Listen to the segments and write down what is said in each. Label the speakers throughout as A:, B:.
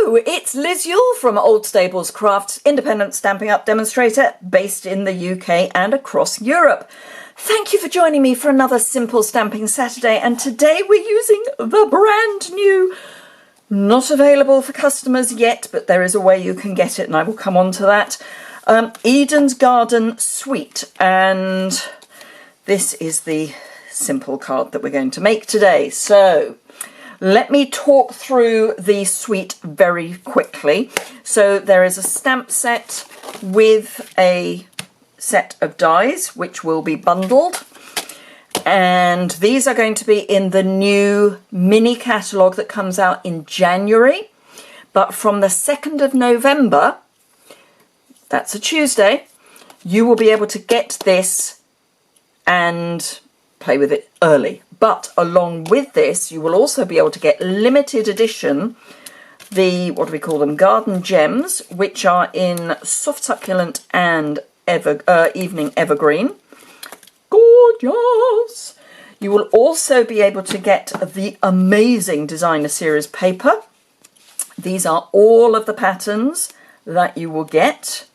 A: Hello, it's Liz Yuille from Old Stables Crafts, independent Stampin' Up! Demonstrator based in the UK and across Europe. Thank you for joining me for another Simple Stamping Saturday, and today we're using the brand new, not available for customers yet, but there is a way you can get it and I will come on to that, Eden's Garden Suite, and this is the simple card that we're going to make today. So let me talk through the suite very quickly. So there is a stamp set with a set of dies which will be bundled, and these are going to be in the new mini catalogue that comes out in January, but from the 2nd of November, that's a Tuesday, you will be able to get this and play with it early. But along with this, you will also be able to get limited edition, the, what do we call them, Garden Gems, which are in Soft Succulent and Evening Evergreen. Gorgeous! You will also be able to get the amazing Designer Series paper. These are all of the patterns that you will get.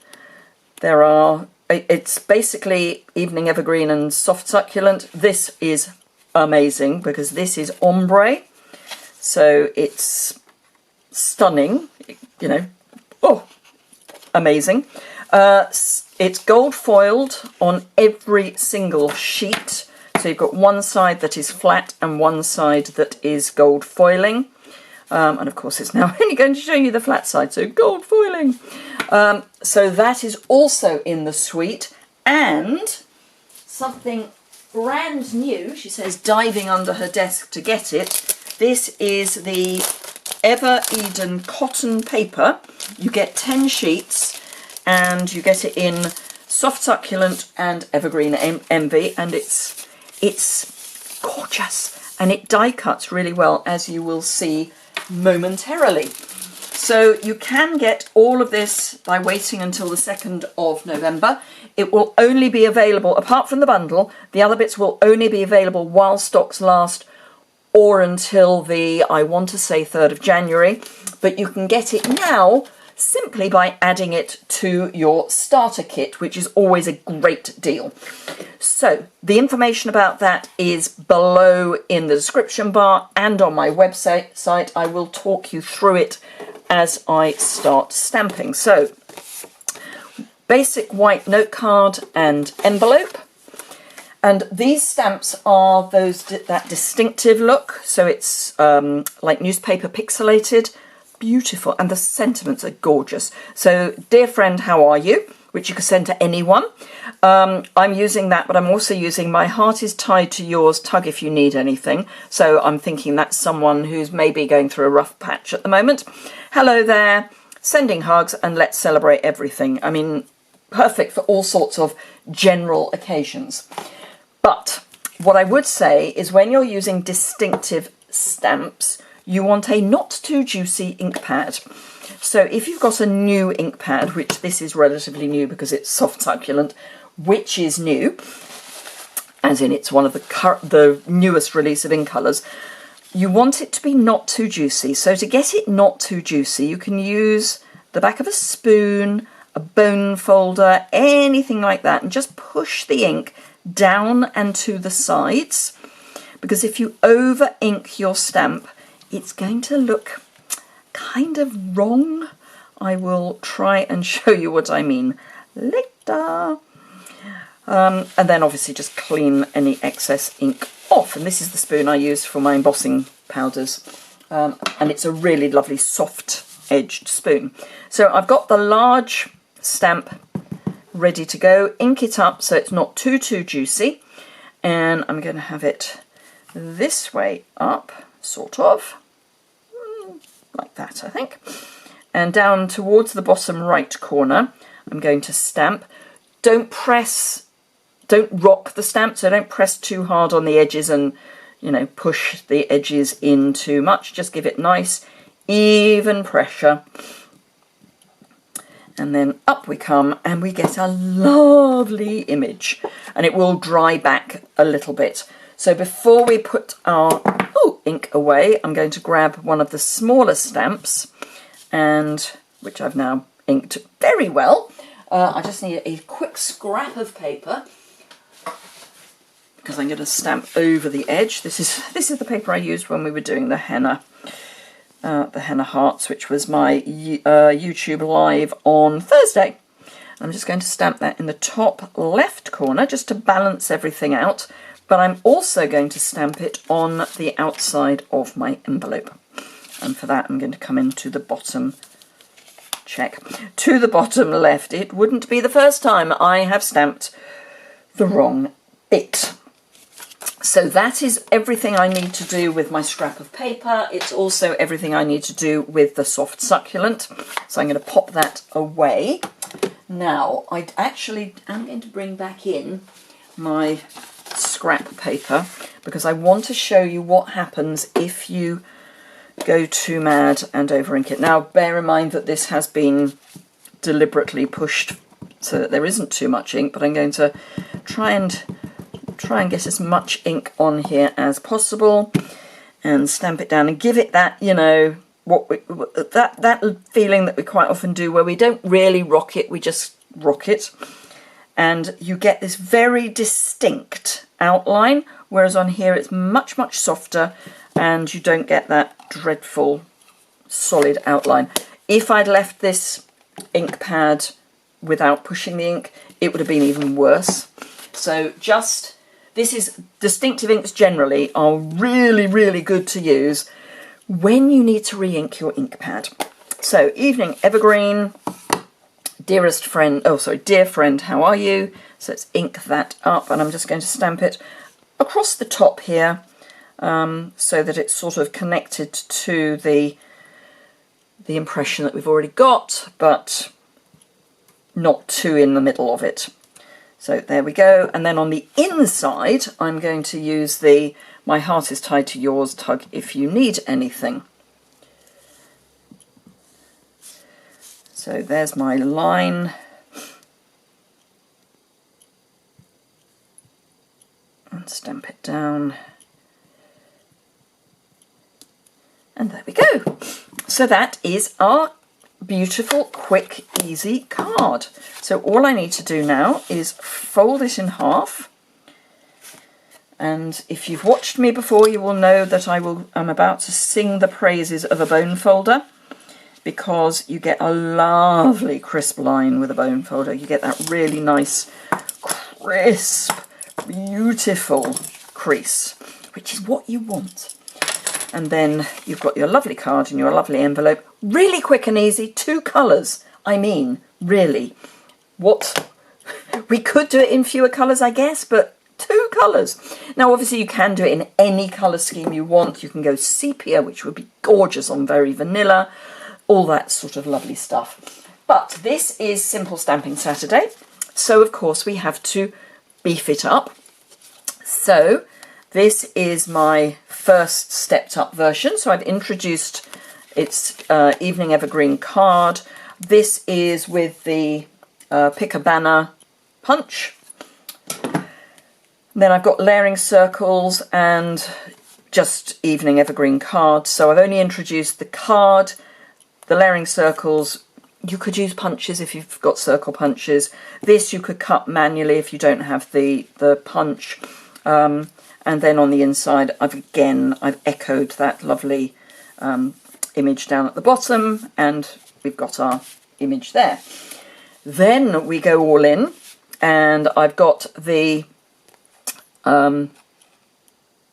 A: There are, it's basically Evening Evergreen and Soft Succulent. This is amazing because this is ombre, so it's stunning, you know. Oh, amazing. It's gold foiled on every single sheet, so you've got one side that is flat and one side that is gold foiling, and of course it's now only going to show you the flat side, so gold foiling. So that is also in the suite, and something brand new, she says, diving under her desk to get it. This is the Ever Eden cotton paper. You get 10 sheets and you get it in Soft Succulent and Evergreen Envy, and it's gorgeous, and it die cuts really well, as you will see momentarily. So you can get all of this by waiting until the 2nd of November. It will only be available, apart from the bundle, the other bits will only be available while stocks last, or until the, I want to say, 3rd of January. But you can get it now simply by adding it to your starter kit, which is always a great deal. So the information about that is below in the description bar and on my website. I will talk you through it as I start stamping. So basic white note card and envelope, and these stamps are that distinctive look, so it's like newspaper pixelated, beautiful, and the sentiments are gorgeous. So dear friend, how are you, which you can send to anyone. I'm using that, but I'm also using my heart is tied to yours, tug if you need anything. So I'm thinking that's someone who's maybe going through a rough patch at the moment. Hello there, sending hugs, and let's celebrate everything. I mean, perfect for all sorts of general occasions. But what I would say is when you're using distinctive stamps, you want a not too juicy ink pad. So if you've got a new ink pad, which this is relatively new because it's Soft Succulent, which is new, as in it's one of the newest release of ink colours, you want it to be not too juicy. So to get it not too juicy, you can use the back of a spoon, a bone folder, anything like that, and just push the ink down and to the sides, because if you over ink your stamp, it's going to look kind of wrong. I will try and show you what I mean later. And then obviously just clean any excess ink off. And this is the spoon I use for my embossing powders. And it's a really lovely soft edged spoon. So I've got the large stamp ready to go. Ink it up so it's not too juicy. And I'm going to have it this way up, sort of. Like that, I think. And down towards the bottom right corner, I'm going to stamp. Don't rock the stamp, so don't press too hard on the edges and, you know, push the edges in too much. Just give it nice, even pressure. And then up we come, and we get a lovely image. And it will dry back a little bit. So before we put our ink away, I'm going to grab one of the smaller stamps and which I've now inked very well. I just need a quick scrap of paper because I'm going to stamp over the edge. This is the paper I used when we were doing the henna hearts, which was my YouTube live on Thursday. I'm just going to stamp that in the top left corner just to balance everything out, but I'm also going to stamp it on the outside of my envelope. And for that I'm going to come into the bottom, to the bottom left. It wouldn't be the first time I have stamped the wrong bit. So that is everything I need to do with my scrap of paper. It's also everything I need to do with the soft succulent. So I'm going to pop that away. Now, I actually am going to bring back in my scrap paper because I want to show you what happens if you go too mad and over ink it. Now, bear in mind that this has been deliberately pushed so that there isn't too much ink, but I'm going to try and get as much ink on here as possible and stamp it down and give it that, you know, that feeling that we quite often do where we don't really rock it, we just rock it, and you get this very distinct outline, whereas on here it's much softer and you don't get that dreadful solid outline. If I'd left this ink pad without pushing the ink, it would have been even worse. So distinctive inks generally are really good to use when you need to re-ink your ink pad. So, Evening Evergreen, dear friend, how are you? So let's ink that up, and I'm just going to stamp it across the top here, so that it's sort of connected to the impression that we've already got, but not too in the middle of it. So there we go. And then on the inside, I'm going to use the My Heart is Tied to Yours tug if you need anything. So there's my line. And stamp it down. And there we go. So that is our beautiful, quick, easy card. So all I need to do now is fold it in half. And if you've watched me before, you will know that I'm about to sing the praises of a bone folder, because you get a lovely crisp line with a bone folder. You get that really nice, crisp, beautiful crease, which is what you want. And then you've got your lovely card in your lovely envelope. Really quick and easy, 2 colours. I mean, really. We could do it in fewer colours, I guess, but 2 colours. Now, obviously, you can do it in any colour scheme you want. You can go sepia, which would be gorgeous on very vanilla, all that sort of lovely stuff. But this is Simple Stamping Saturday, so of course we have to beef it up. So this is my first stepped up version. So I've introduced its Evening Evergreen card. This is with the Pick a Banner punch. Then I've got layering circles and just Evening Evergreen card. So I've only introduced the card, the layering circles. You could use punches if you've got circle punches. This you could cut manually if you don't have the punch. And then on the inside, I've echoed that lovely image down at the bottom, and we've got our image there. Then we go all in, and I've got the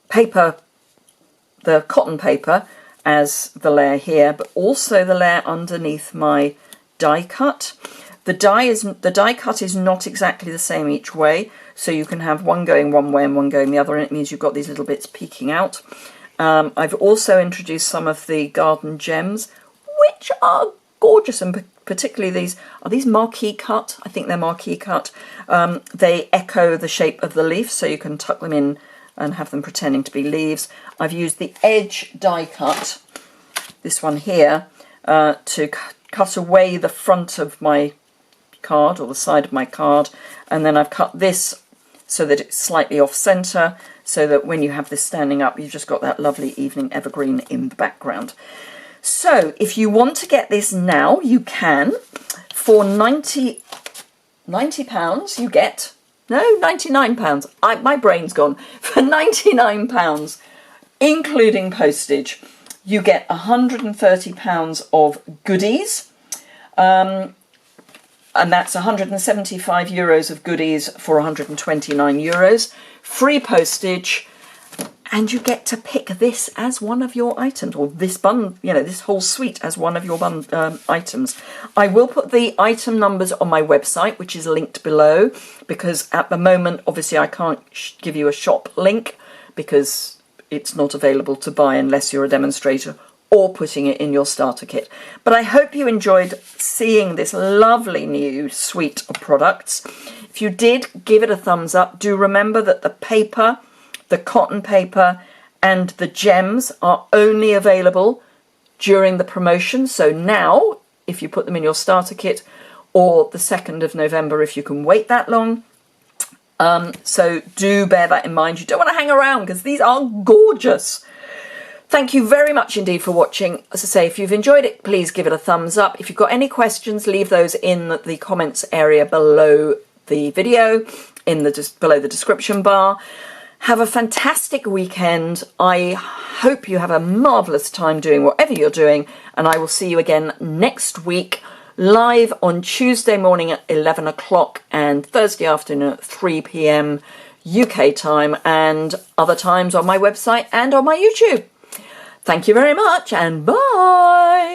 A: paper, the cotton paper as the layer here, but also the layer underneath my die cut. The die cut is not exactly the same each way, so you can have one going one way and one going the other, and it means you've got these little bits peeking out. I've also introduced some of the garden gems, which are gorgeous, and particularly these marquee cut. I think they're marquee cut. They echo the shape of the leaf, so you can tuck them in and have them pretending to be leaves. I've used the edge die cut, this one here, to cut away the front of my card, or the side of my card, and then I've cut this so that it's slightly off center, so that when you have this standing up, you've just got that lovely Evening Evergreen in the background. So if you want to get this now, you can. For £90 you get, no, £99. My brain's gone. For £99, including postage, you get £130 of goodies. And that's €175 of goodies for €129. Free postage. And you get to pick this as one of your items, or this this whole suite as one of your items. I will put the item numbers on my website, which is linked below, because at the moment, obviously, I can't give you a shop link because it's not available to buy unless you're a demonstrator or putting it in your starter kit. But I hope you enjoyed seeing this lovely new suite of products. If you did, give it a thumbs up. Do remember that the paper, the cotton paper and the gems are only available during the promotion. So now, if you put them in your starter kit, or the 2nd of November if you can wait that long. So do bear that in mind. You don't want to hang around because these are gorgeous. Thank you very much indeed for watching. As I say, if you've enjoyed it, please give it a thumbs up. If you've got any questions, leave those in the comments area below the video, below the description bar. Have a fantastic weekend. I hope you have a marvellous time doing whatever you're doing, and I will see you again next week, live on Tuesday morning at 11 o'clock and Thursday afternoon at 3 p.m. UK time, and other times on my website and on my YouTube. Thank you very much, and bye!